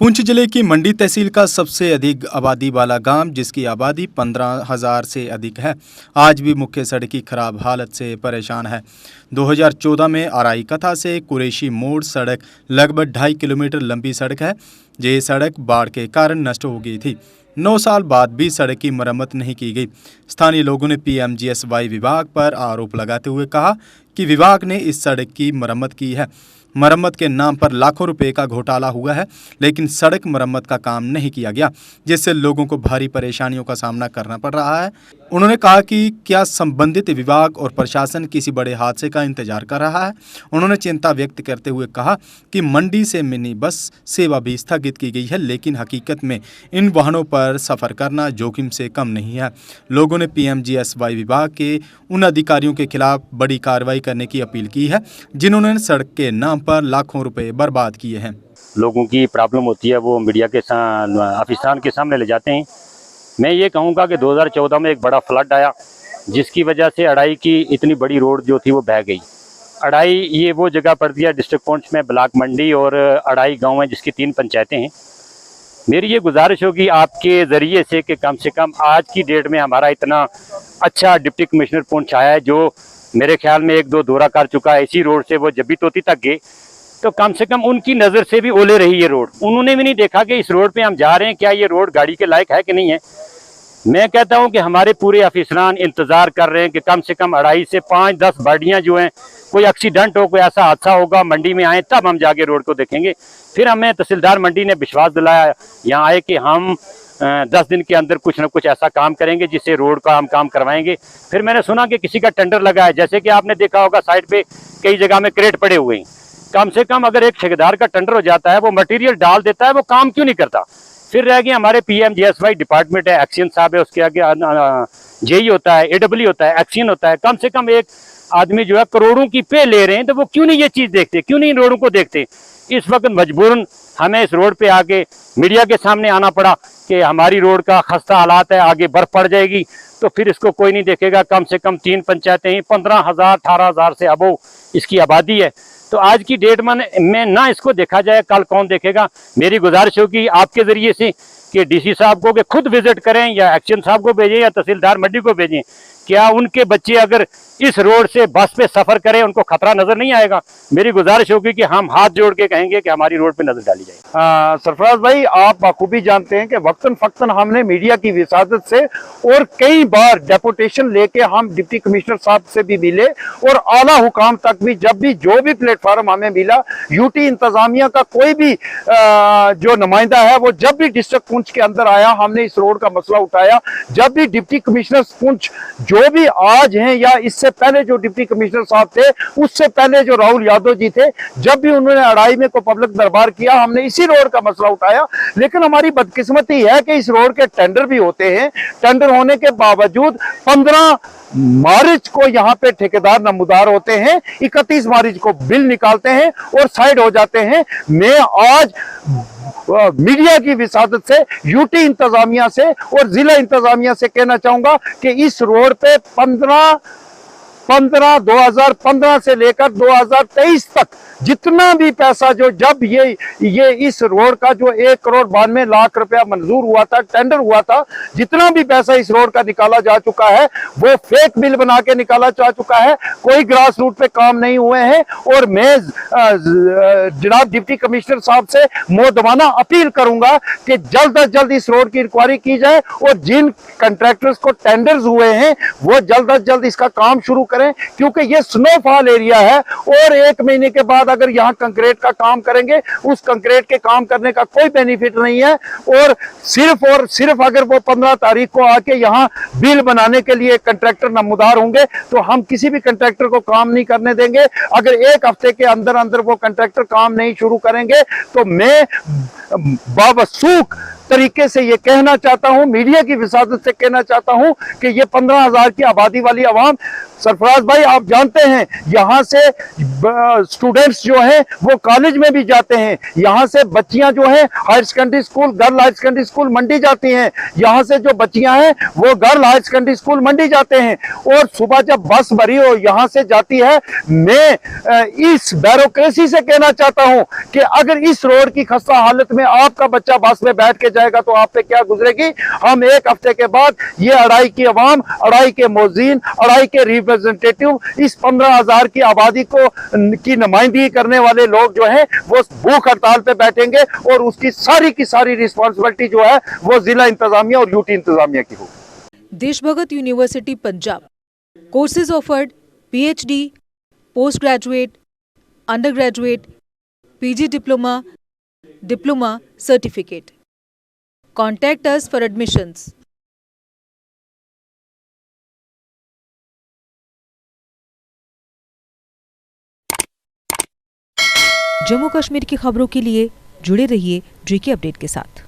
पुंछ जिले की मंडी तहसील का सबसे अधिक आबादी वाला गांव, जिसकी आबादी 15,000 से अधिक है, आज भी मुख्य सड़क की खराब हालत से परेशान है। 2014 में अराई कथा से कुरैशी मोड़ सड़क लगभग 2.5 किलोमीटर लंबी सड़क है। ये सड़क बाढ़ के कारण नष्ट हो गई थी। 9 साल बाद भी सड़क की मरम्मत नहीं की गई। स्थानीय लोगों ने पीएमजीएसवाई विभाग पर आरोप लगाते हुए कहा कि विभाग ने इस सड़क की मरम्मत की है। मरम्मत के नाम पर लाखों रुपए का घोटाला हुआ है, लेकिन सड़क मरम्मत का काम नहीं किया गया, जिससे लोगों को भारी परेशानियों का सामना करना पड़ रहा है। उन्होंने कहा कि क्या संबंधित विभाग और प्रशासन किसी बड़े हादसे का इंतजार कर रहा है। उन्होंने चिंता व्यक्त करते हुए कहा कि मंडी से मिनी बस सेवा भी स्थगित की गई है, लेकिन हकीकत में इन वाहनों पर सफ़र करना जोखिम से कम नहीं है। लोगों ने पीएमजीएसवाई विभाग के उन अधिकारियों के खिलाफ बड़ी कार्रवाई करने की अपील की है, जिन्होंने सड़क के नाम पर लाखों रुपए बर्बाद किए हैं। लोगों की प्रॉब्लम होती है, वो मीडिया के अफसरान के सामने ले जाते हैं। मैं ये कहूँगा कि 2014 में एक बड़ा फ्लड आया, जिसकी वजह से अड़ाई की इतनी बड़ी रोड जो थी वो बह गई। अड़ाई ये वो जगह पड़ती है डिस्ट्रिक्ट पुंछ में, ब्लॉक मंडी और अड़ाई गांव है, जिसकी 3 पंचायतें हैं। मेरी ये गुजारिश होगी आपके ज़रिए से कि कम से कम आज की डेट में हमारा इतना अच्छा डिप्टी कमिश्नर पुंछ आया है, जो मेरे ख्याल में 1-2 दौरा कर चुका है इसी रोड से, वो जब भी तोती तक गए, तो कम से कम उनकी नज़र से भी ओले रही ये रोड। उन्होंने भी नहीं देखा कि इस रोड पे हम जा रहे हैं, क्या ये रोड गाड़ी के लायक है कि नहीं है। मैं कहता हूं कि हमारे पूरे अफसरान इंतज़ार कर रहे हैं कि कम से कम अड़ाई से 5-10 गाड़ियाँ जो हैं, कोई एक्सीडेंट हो, कोई ऐसा हादसा होगा, मंडी में आए तब हम जाके रोड को देखेंगे। फिर हमें तहसीलदार मंडी ने विश्वास दिलाया यहाँ आए कि हम 10 दिन के अंदर कुछ न कुछ ऐसा काम करेंगे जिससे रोड का हम काम करवाएंगे। फिर मैंने सुना कि किसी का टेंडर लगा है, जैसे कि आपने देखा होगा साइड पे कई जगह में क्रेट पड़े हुए हैं। कम से कम अगर एक ठेकेदार का टेंडर हो जाता है, वो मटेरियल डाल देता है, वो काम क्यों नहीं करता। फिर रह गए हमारे पीएमजीएसवाई डिपार्टमेंट है, एक्शन साहब है, उसके आगे जेई होता है, एडब्ल्यू होता है, एक्शन होता है। कम से कम एक आदमी जो है करोड़ों की पे ले रहे हैं, तो वो क्यों नहीं ये चीज़ देखते, क्यों नहीं इन रोडों को देखते। इस वक्त मजबूरन हमें इस रोड पे आके मीडिया के सामने आना पड़ा कि हमारी रोड का खस्ता हालात है, आगे बर्फ पड़ जाएगी, तो फिर इसको कोई नहीं देखेगा। कम से कम 3 पंचायतें ही 15,000 18,000 से अबो इसकी आबादी है। तो आज की डेट में ना इसको देखा जाए, कल कौन देखेगा। मेरी गुजारिश होगी आपके ज़रिए से कि डीसी साहब को कि खुद विजिट करें, या एक्शन साहब को भेजें, या तहसीलदार मंडी को भेजें। क्या उनके बच्चे अगर इस रोड से बस पे सफ़र करें, उनको खतरा नज़र नहीं आएगा। मेरी गुजारिश होगी कि हम हाथ जोड़ के कहेंगे कि हमारी रोड पे नज़र डाली जाए। सरफराज भाई, आप बखूबी जानते हैं कि वक्तन फक्तन हमने मीडिया की विसादत से और कई बार डेपुटेशन लेके हम डिप्टी कमिश्नर साहब से भी मिले और आला हुकाम तक भी, जब भी जो भी प्लेटफार्म हमें मिला, यूटी इंतजामिया का कोई भी जो नुमाइंदा है, वो जब भी डिस्ट्रिक्ट पुंछ के अंदर आया, हमने इस रोड का मसला उठाया। जब भी डिप्टी कमिश्नर पुंछ जो भी आज हैं, या इससे पहले जो डिप्टी कमिश्नर साहब थे, उससे पहले जो राहुल यादव जी थे, जब भी उन्होंने अड़ाई में को पब्लिक दरबार किया, हमने इसी रोड का मसला उठाया। लेकिन हमारी बदकिस्मती है कि इस रोड के टेंडर भी होते हैं। टेंडर होने के बावजूद 15 मार्च को यहाँ पे ठेकेदार नमूदार होते हैं, 31 मार्च को बिल निकालते हैं और साइड हो जाते हैं। मैं आज मीडिया की विसादत से, यूटी इंतजामिया से और जिला इंतजामिया से कहना चाहूंगा कि इस रोड पे 2015 से लेकर 2023 तक जितना भी पैसा जो, जब ये इस रोड का जो 1,92,00,000 रुपया मंजूर हुआ था, टेंडर हुआ था, जितना भी पैसा इस रोड का निकाला जा चुका है, वो फेक बिल बना के निकाला जा चुका है। कोई ग्रास रूट पे काम नहीं हुए हैं। और मैं जनाब डिप्टी कमिश्नर साहब से मोदवाना अपील करूंगा कि जल्द अज जल्द इस रोड की इंक्वायरी की जाए और जिन कंट्रैक्टर्स को टेंडर्स हुए हैं, वो जल्द अज जल्द इसका काम शुरू करें, क्योंकि ये स्नोफॉल एरिया है और 1 महीने के बाद अगर यहाँ कंक्रीट का काम करेंगे, उस कंक्रीट के काम करने का कोई बेनिफिट नहीं है। और सिर्फ अगर वो 15 तारीख को आके यहाँ बिल बनाने के लिए कंट्रैक्टर नमूदार होंगे, तो हम किसी भी कंट्रैक्टर को काम नहीं करने देंगे। अगर 1 हफ्ते के अंदर अंदर वो कंट्रैक्टर काम नहीं शुरू करेंगे, तो मैं बावसूख तरीके से ये कहना चाहता हूं, मीडिया की विसादत से कहना चाहता हूं कि ये 15,000 की आबादी वाली आवाम, सरफराज भाई आप जानते हैं यहाँ से स्टूडेंट्स जो हैं वो कॉलेज में भी जाते हैं, यहाँ से बच्चियां जो हैं higher secondary school, girl higher secondary school Mandi जाती हैं, यहाँ से जो बच्चियां हैं वो girl higher secondary school Mandi जाते हैं, और सुबह जब बस भरी हो यहाँ से जाती है। मैं इस ब्यूरोक्रेसी से कहना चाहता हूं कि अगर इस रोड की खस्ता हालत में आपका बच्चा बस में बैठ के जाएगा तो आप पे क्या गुजरेगी। हम एक हफ्ते के बाद ये अढ़ाई की अवाम, अढ़ाई के मोजीन, अढ़ाई के रिप्रेजेंटेटिव, इस 15,000 की आबादी को की नुमाइंदगी करने वाले लोग जो हैं वो भूख हड़ताल पे बैठेंगे, और उसकी सारी की सारी रिस्पॉन्सिबिलिटी जो है वो जिला इंतजामिया और यूटी इंतजामिया की होगी। Deshbhagat university Punjab, courses offered PhD, post graduate, under graduate, PG diploma, diploma certificate. Contact us for admissions. Jammu Kashmir की खबरों के लिए जुड़े रहिए JK अपडेट के साथ।